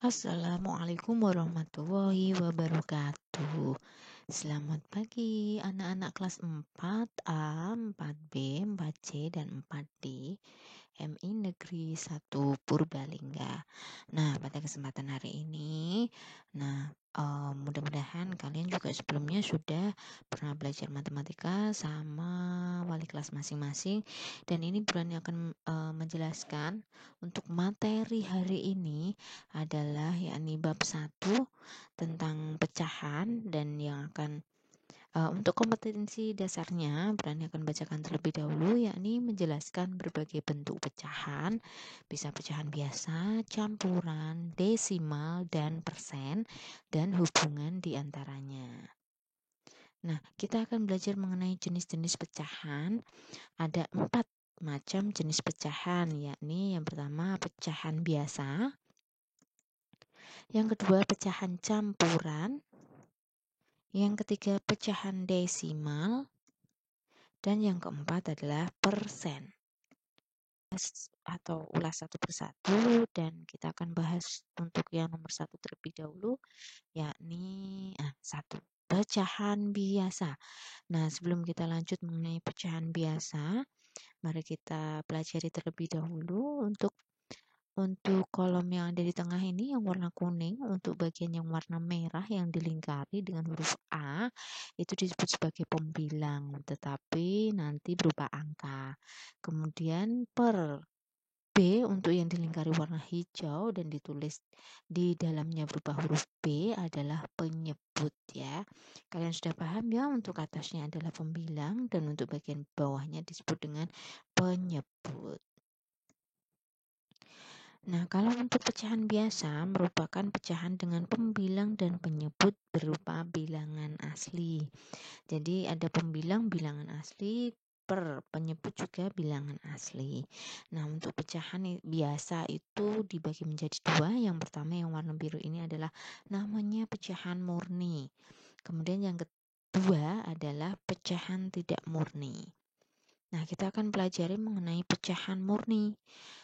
Assalamualaikum warahmatullahi wabarakatuh. Selamat pagi anak-anak kelas 4A, 4B, 4C, dan 4D MI Negeri 1 Purbalingga. Nah, pada kesempatan hari ini, mudah-mudahan kalian juga sebelumnya sudah pernah belajar matematika sama wali kelas masing-masing, dan ini Burani akan menjelaskan untuk materi hari ini adalah yakni bab 1 tentang pecahan, dan yang akan untuk kompetensi dasarnya Burani akan bacakan terlebih dahulu, yakni menjelaskan berbagai bentuk pecahan, bisa pecahan biasa, campuran, desimal, dan persen, dan hubungan di antaranya. Nah, kita akan belajar mengenai jenis-jenis pecahan. Ada 4 macam jenis pecahan, yakni yang pertama pecahan biasa, yang kedua pecahan campuran, yang ketiga pecahan desimal, dan yang keempat adalah persen. Atau ulas satu persatu, dan kita akan bahas untuk yang nomor 1 terlebih dahulu, yakni 1, pecahan biasa. Nah, sebelum kita lanjut mengenai pecahan biasa, mari kita pelajari terlebih dahulu untuk kolom yang ada di tengah ini yang warna kuning, untuk bagian yang warna merah yang dilingkari dengan huruf A itu disebut sebagai pembilang, tetapi nanti berupa angka. Kemudian per B untuk yang dilingkari warna hijau dan ditulis di dalamnya berupa huruf B adalah penyebut ya. Kalian sudah paham ya, untuk atasnya adalah pembilang dan untuk bagian bawahnya disebut dengan penyebut. Nah, kalau untuk pecahan biasa merupakan pecahan dengan pembilang dan penyebut berupa bilangan asli. Jadi ada pembilang bilangan asli, per penyebut juga bilangan asli. Nah, untuk pecahan biasa itu dibagi menjadi 2. Yang pertama yang warna biru ini adalah namanya pecahan murni. Kemudian yang kedua adalah pecahan tidak murni. Nah, kita akan pelajari mengenai pecahan murni.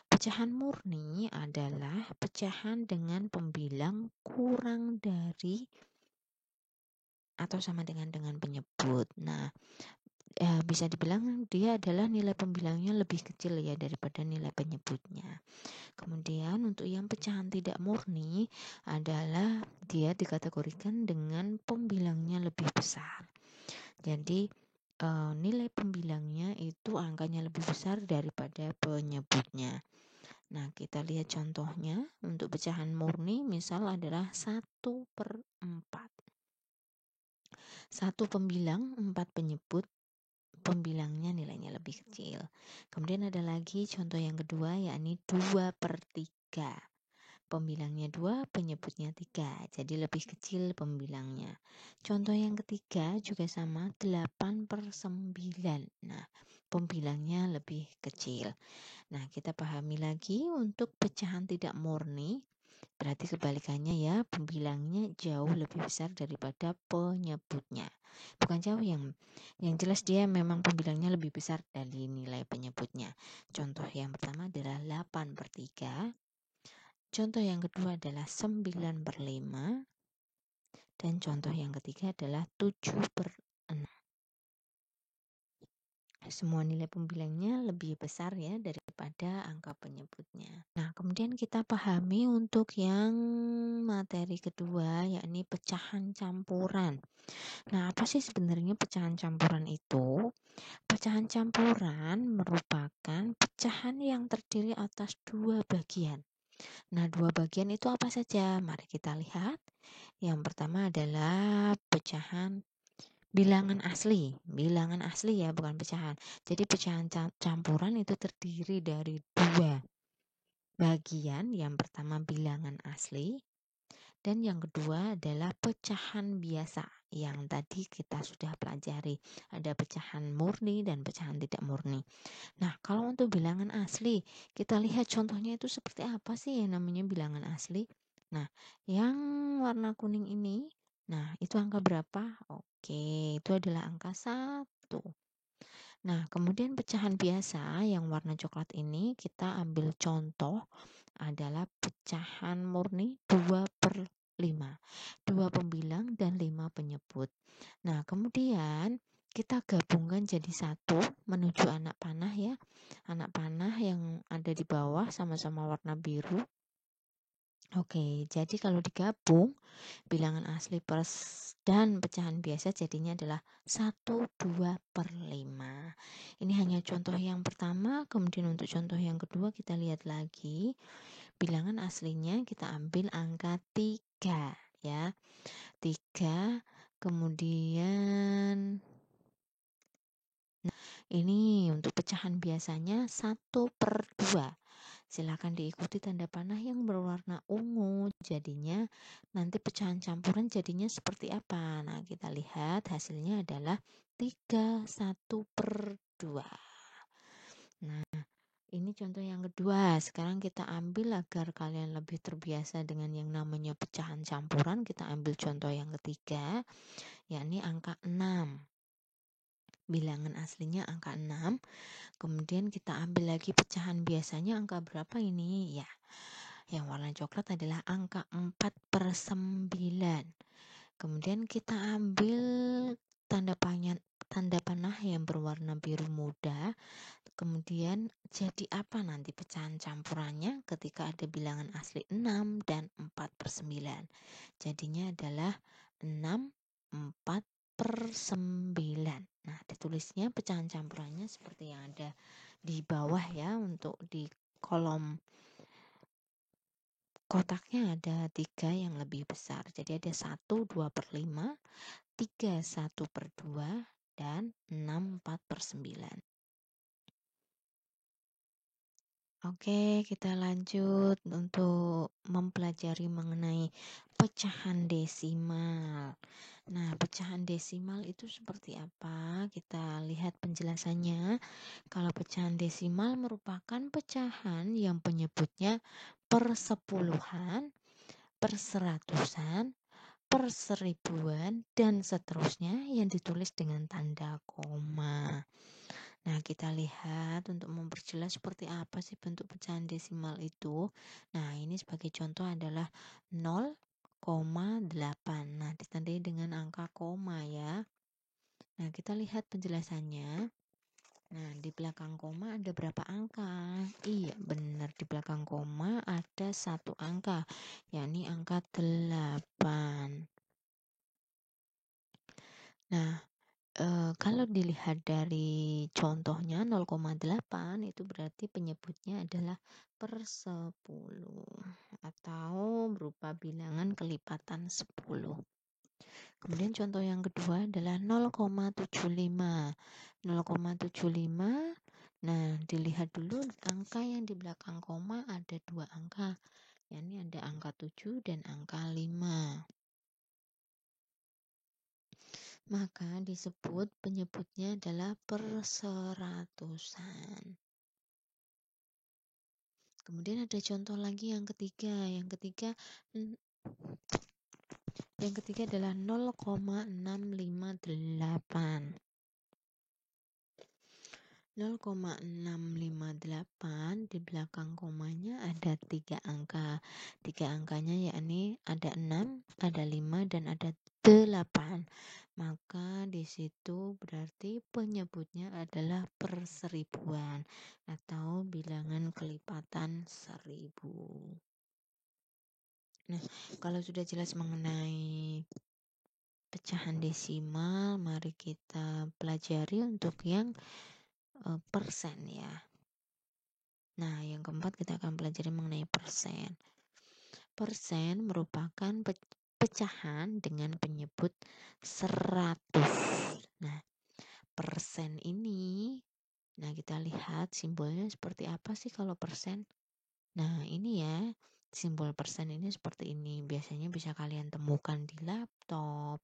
Pecahan murni adalah pecahan dengan pembilang kurang dari atau sama dengan penyebut. Nah, bisa dibilang dia adalah nilai pembilangnya lebih kecil ya daripada nilai penyebutnya. Kemudian untuk yang pecahan tidak murni adalah dia dikategorikan dengan pembilangnya lebih besar. Jadi nilai pembilangnya itu angkanya lebih besar daripada penyebutnya. Nah, kita lihat contohnya. Untuk pecahan murni misal adalah 1/4. 1 pembilang, 4 penyebut, pembilangnya nilainya lebih kecil. Kemudian ada lagi contoh yang kedua, yakni 2/3. Pembilangnya 2, penyebutnya 3, jadi lebih kecil pembilangnya. Contoh yang ketiga juga sama, 8/9. Nah, pembilangnya lebih kecil. Nah, kita pahami lagi untuk pecahan tidak murni, berarti kebalikannya ya, pembilangnya jauh lebih besar daripada penyebutnya. Bukan jauh, yang jelas dia memang pembilangnya lebih besar dari nilai penyebutnya. Contoh yang pertama adalah 8/3. Contoh yang kedua adalah 9/5, dan contoh yang ketiga adalah 7/6. Semua nilai pembilangnya lebih besar ya daripada angka penyebutnya. Nah, kemudian kita pahami untuk yang materi kedua, yakni pecahan campuran. Nah, apa sih sebenarnya pecahan campuran itu? Pecahan campuran merupakan pecahan yang terdiri atas 2 bagian. Nah, 2 bagian itu apa saja? Mari kita lihat. Yang pertama adalah pecahan bilangan asli ya, bukan pecahan. Jadi pecahan campuran itu terdiri dari 2 bagian. Yang pertama bilangan asli, dan yang kedua adalah pecahan biasa yang tadi kita sudah pelajari. Ada pecahan murni dan pecahan tidak murni. Nah, kalau untuk bilangan asli, kita lihat contohnya itu seperti apa sih yang namanya bilangan asli. Nah, yang warna kuning ini, nah itu angka berapa? Oke, itu adalah angka 1. Nah, kemudian pecahan biasa yang warna coklat ini kita ambil contoh adalah pecahan murni 2/5. 2 pembilang dan 5 penyebut. Nah, kemudian kita gabungkan jadi satu menuju anak panah ya. Anak panah yang ada di bawah sama-sama warna biru. Oke, jadi kalau digabung bilangan asli dan pecahan biasa jadinya adalah 1/2/5. Ini hanya contoh yang pertama, kemudian untuk contoh yang kedua kita lihat lagi. Bilangan aslinya kita ambil angka 3 ya. 3, kemudian ini untuk pecahan biasanya 1/2. Silakan diikuti tanda panah yang berwarna ungu. Jadinya nanti pecahan campuran jadinya seperti apa? Nah, kita lihat hasilnya adalah 3, 1/2. Nah, ini contoh yang kedua. Sekarang kita ambil agar kalian lebih terbiasa dengan yang namanya pecahan campuran. Kita ambil contoh yang ketiga, yakni angka 6. Bilangan aslinya angka 6. Kemudian kita ambil lagi pecahan biasanya angka berapa ini? Ya, yang warna coklat adalah angka 4/9. Kemudian kita ambil tanda panah yang berwarna biru muda. Kemudian jadi apa nanti pecahan campurannya ketika ada bilangan asli 6 dan 4/9. Jadinya adalah 6, 4/9. Nah, ditulisnya pecahan campurannya seperti yang ada di bawah ya. Untuk di kolom kotaknya ada 3 yang lebih besar. Jadi ada 1, 2/5, 3, 1/2, dan 6, 4/9. Oke, kita lanjut untuk mempelajari mengenai pecahan desimal. Nah, pecahan desimal itu seperti apa? Kita lihat penjelasannya. Kalau pecahan desimal merupakan pecahan yang penyebutnya persepuluhan, perseratusan, perseribuan, dan seterusnya yang ditulis dengan tanda koma. Nah, kita lihat untuk memperjelas seperti apa sih bentuk pecahan desimal itu. Nah, ini sebagai contoh adalah 0,8. Nah, ditandai dengan angka koma ya. Nah, kita lihat penjelasannya. Nah, di belakang koma ada berapa angka? Iya, benar, di belakang koma ada satu angka, yakni angka 8. Nah, kalau dilihat dari contohnya 0,8 itu berarti penyebutnya adalah per 10 atau berupa bilangan kelipatan 10. Kemudian contoh yang kedua adalah 0,75. 0,75. Nah, dilihat dulu angka yang di belakang koma ada 2 angka. Yakni ada angka 7 dan angka 5. Maka disebut penyebutnya adalah perseratusan. Kemudian ada contoh lagi yang ketiga. Yang ketiga adalah 0,658. 0,658 di belakang komanya ada 3 angka. 3 angkanya yakni ada 6, ada 5, dan ada 8. Maka di situ berarti penyebutnya adalah perseribuan atau bilangan kelipatan 1000. Nah, kalau sudah jelas mengenai pecahan desimal, mari kita pelajari untuk yang persen ya. Nah, yang keempat kita akan pelajari mengenai persen. Persen merupakan pecahan dengan penyebut 100. Nah, persen ini, nah kita lihat simbolnya seperti apa sih kalau persen. Nah, ini ya, simbol persen ini seperti ini. Biasanya bisa kalian temukan di laptop,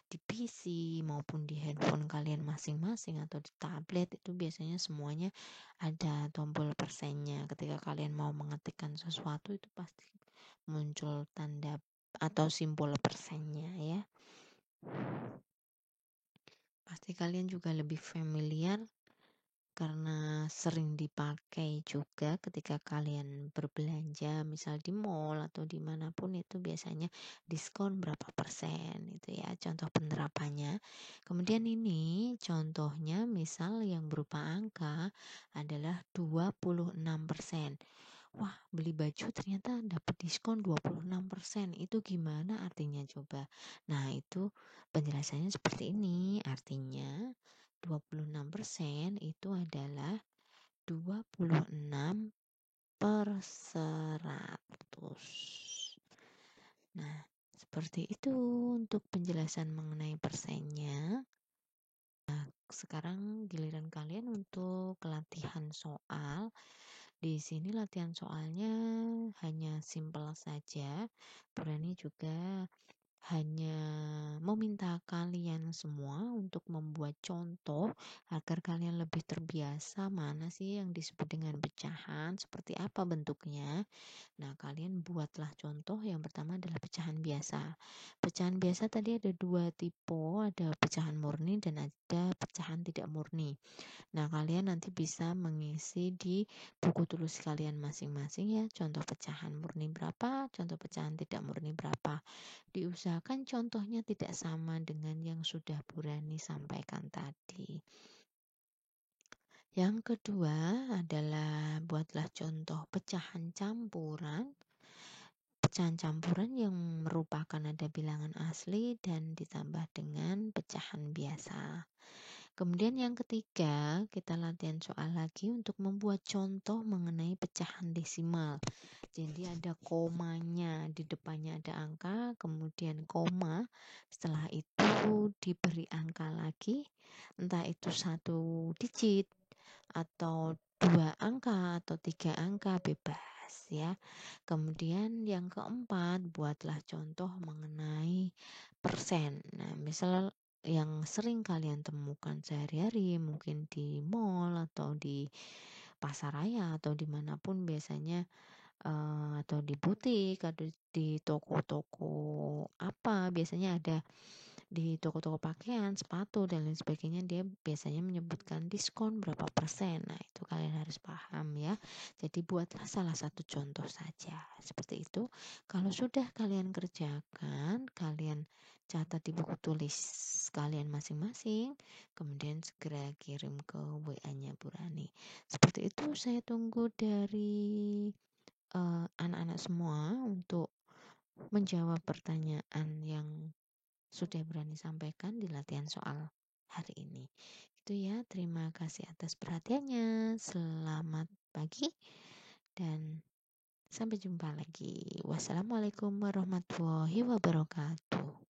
di PC, maupun di handphone kalian masing-masing atau di tablet. Itu biasanya semuanya ada tombol persennya. Ketika kalian mau mengetikkan sesuatu itu pasti muncul tanda atau simbol persennya ya. Pasti kalian juga lebih familiar karena sering dipakai juga ketika kalian berbelanja, misal di mall atau dimanapun itu biasanya diskon berapa persen itu ya contoh penerapannya. Kemudian ini contohnya misal yang berupa angka adalah 26%. Wah, beli baju ternyata dapat diskon 26%. Itu gimana artinya coba? Nah, itu penjelasannya seperti ini. Artinya 26% itu adalah 26 per 100. Nah, seperti itu untuk penjelasan mengenai persennya. Nah, sekarang giliran kalian untuk latihan soal. Di sini latihan soalnya hanya simpel saja. Berani juga hanya meminta kalian semua untuk membuat contoh agar kalian lebih terbiasa mana sih yang disebut dengan pecahan, seperti apa bentuknya. Nah, kalian buatlah contoh. Yang pertama adalah pecahan biasa. Pecahan biasa tadi ada dua tipe, ada pecahan murni dan ada pecahan tidak murni. Nah, kalian nanti bisa mengisi di buku tulis kalian masing-masing ya. Contoh pecahan murni berapa, contoh pecahan tidak murni berapa. Diusahakan contohnya tidak sama dengan yang sudah Burani sampaikan tadi. Yang kedua adalah buatlah contoh pecahan campuran. Pecahan campuran yang merupakan ada bilangan asli dan ditambah dengan pecahan biasa. Kemudian yang ketiga, kita latihan soal lagi untuk membuat contoh mengenai pecahan desimal. Jadi ada komanya, di depannya ada angka, kemudian koma. Setelah itu diberi angka lagi, entah itu 1 digit atau 2 angka atau 3 angka, bebas ya. Kemudian yang keempat, buatlah contoh mengenai persen. Nah, misal yang sering kalian temukan sehari-hari mungkin di mall atau di pasaraya atau dimanapun biasanya, atau di butik atau di toko-toko apa biasanya ada, di toko-toko pakaian, sepatu dan lain sebagainya, dia biasanya menyebutkan diskon berapa persen. Nah, itu kalian harus paham ya. Jadi buatlah salah satu contoh saja. Seperti itu. Kalau sudah kalian kerjakan, kalian catat di buku tulis kalian masing-masing, kemudian segera kirim ke WA-nya Burani. Seperti itu, saya tunggu dari anak-anak semua untuk menjawab pertanyaan yang sudah Burani sampaikan di latihan soal hari ini. Itu ya, terima kasih atas perhatiannya. Selamat pagi dan sampai jumpa lagi. Wassalamualaikum warahmatullahi wabarakatuh.